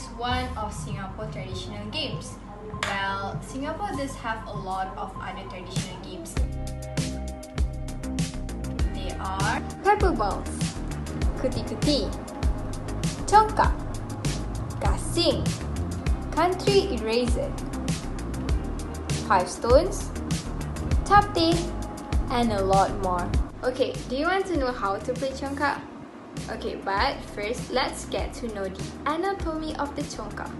is one of Singapore's traditional games. Well, Singapore does have a lot of other traditional games. They are Pepper balls, kuti-kuti, congkak, gasing, country eraser, 5 stones, tapte, and a lot more. Okay, do you want to know how to play congkak? Okay, but first let's get to know the anatomy of the congkak.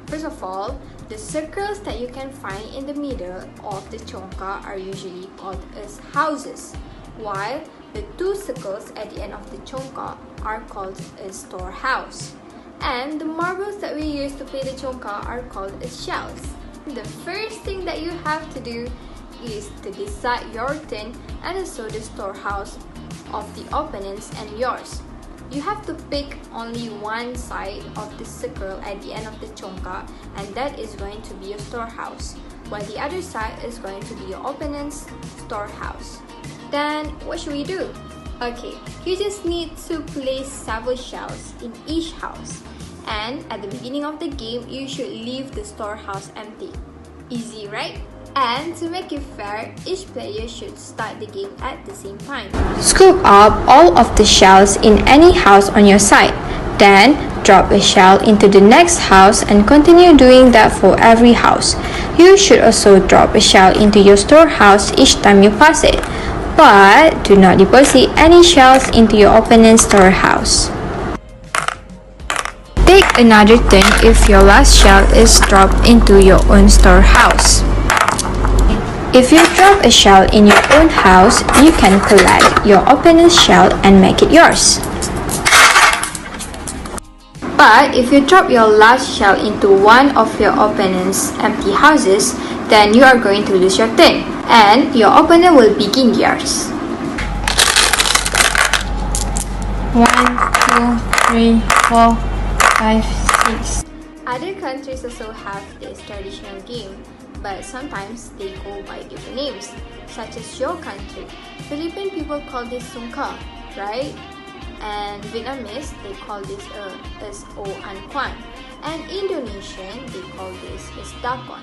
First of all, the circles that you can find in the middle of the congkak are usually called as houses, while the 2 circles at the end of the congkak are called a storehouse. And the marbles that we use to play the congkak are called as shells. The first thing that you have to do is to decide your turn and also the storehouse of the opponents and yours. You have to pick only one side of the circle at the end of the congkak, and that is going to be your storehouse, while the other side is going to be your opponent's storehouse. Then what should we do? Okay, you just need to place several shells in each house, and at the beginning of the game, you should leave the storehouse empty. Easy, right? And to make it fair, each player should start the game at the same time. Scoop up all of the shells in any house on your side. Then, drop a shell into the next house and continue doing that for every house. You should also drop a shell into your storehouse each time you pass it. But, do not deposit any shells into your opponent's storehouse. Take another turn if your last shell is dropped into your own storehouse. If you drop a shell in your own house, you can collect your opponent's shell and make it yours. But if you drop your last shell into one of your opponent's empty houses, then you are going to lose your turn, and your opponent will begin theirs. 1, 2, 3, 4, 5, 6. Other countries also have this traditional game, but sometimes they go by different names, such as your country. Philippine people call this sungka, right? And Vietnamese, they call this as o an quan. And Indonesian, they call this as dakon.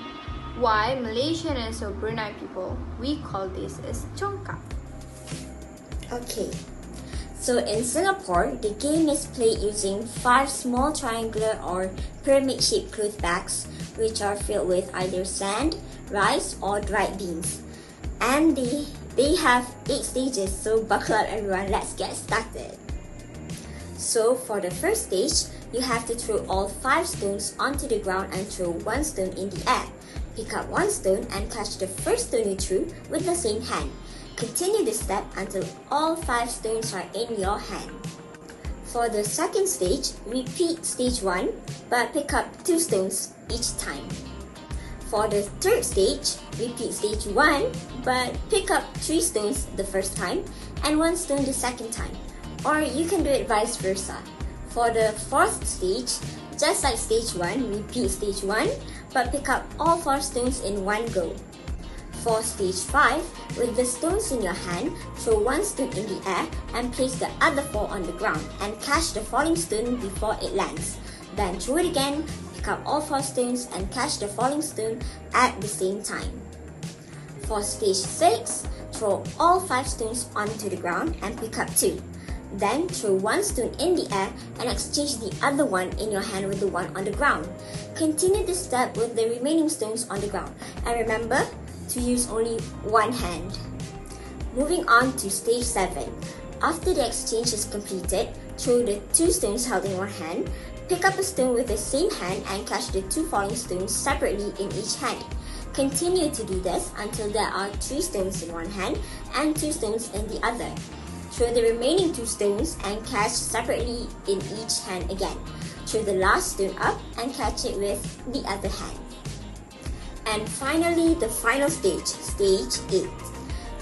While Malaysian and so Brunei people, we call this as congkak. Okay, so in Singapore, the game is played using 5 small triangular or pyramid-shaped cloth bags, which are filled with either sand, rice, or dried beans. And they have 8 stages, so buckle up everyone, let's get started. So for the first stage, you have to throw all 5 stones onto the ground and throw 1 stone in the air. Pick up 1 stone and catch the first stone you threw with the same hand. Continue this step until all 5 stones are in your hand. For the second stage, repeat stage 1 but pick up 2 stones each time. For the third stage, repeat stage 1 but pick up 3 stones the first time and 1 stone the second time. Or you can do it vice versa. For the fourth stage, just like stage 1, repeat stage 1 but pick up all 4 stones in one go. For stage 5, with the stones in your hand, throw 1 stone in the air and place the other 4 on the ground and catch the falling stone before it lands. Then throw it again, pick up all 4 stones and catch the falling stone at the same time. For stage 6, throw all 5 stones onto the ground and pick up 2. Then throw 1 stone in the air and exchange the other one in your hand with the one on the ground. Continue this step with the remaining stones on the ground. And remember to use only one hand. Moving on to stage 7. After the exchange is completed, throw the 2 stones held in one hand, pick up a stone with the same hand and catch the 2 falling stones separately in each hand. Continue to do this until there are 3 stones in one hand and 2 stones in the other. Throw the remaining 2 stones and catch separately in each hand again. Throw the last stone up and catch it with the other hand. And finally, the final stage, stage 8.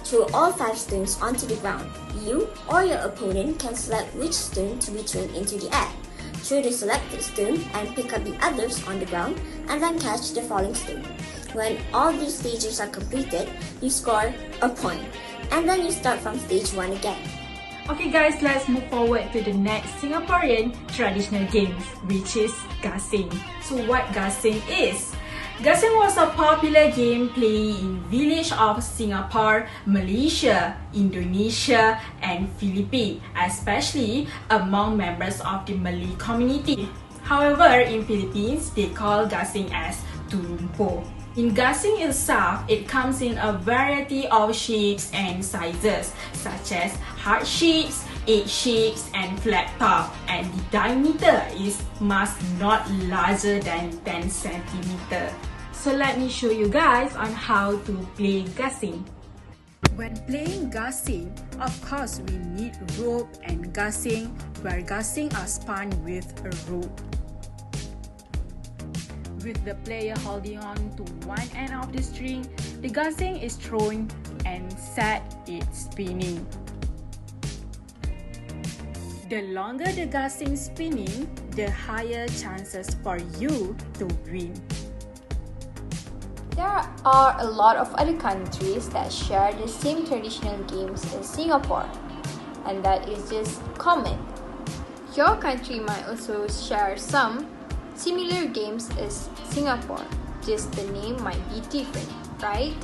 Throw all 5 stones onto the ground. You or your opponent can select which stone to be thrown into the air. Throw the selected stone and pick up the others on the ground and then catch the falling stone. When all these stages are completed, you score a point. And then you start from stage 1 again. Okay guys, let's move forward to the next Singaporean traditional games, which is gasing. So what gasing is? Gasing was a popular game played in village of Singapore, Malaysia, Indonesia, and Philippines, especially among members of the Malay community. However, in Philippines, they call gasing as turumpo. In gasing itself, it comes in a variety of shapes and sizes, such as heart shapes, egg shapes, and flat top, and the diameter must not larger than 10 cm. So let me show you guys on how to play gasing. When playing gasing, of course we need rope and gasing, where gasing are spun with a rope, with the player holding on to one end of the string. The gasing is thrown and set it spinning. The longer the gasing spinning, the higher chances for you to win. There are a lot of other countries that share the same traditional games as Singapore, and that is just common. Your country might also share some similar games as Singapore, just the name might be different, right?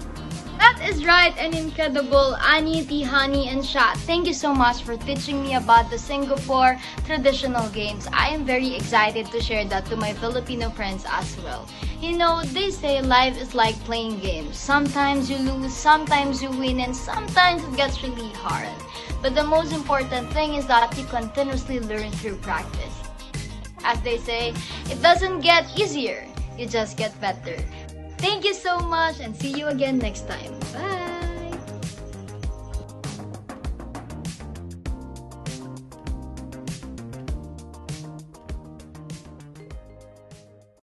That is right and incredible, Annie, Tihani, and Shat. Thank you so much for teaching me about the Singapore traditional games. I am very excited to share that to my Filipino friends as well. You know, they say life is like playing games. Sometimes you lose, sometimes you win, and sometimes it gets really hard. But the most important thing is that you continuously learn through practice. As they say, it doesn't get easier, you just get better. Thank you so much and see you again next time.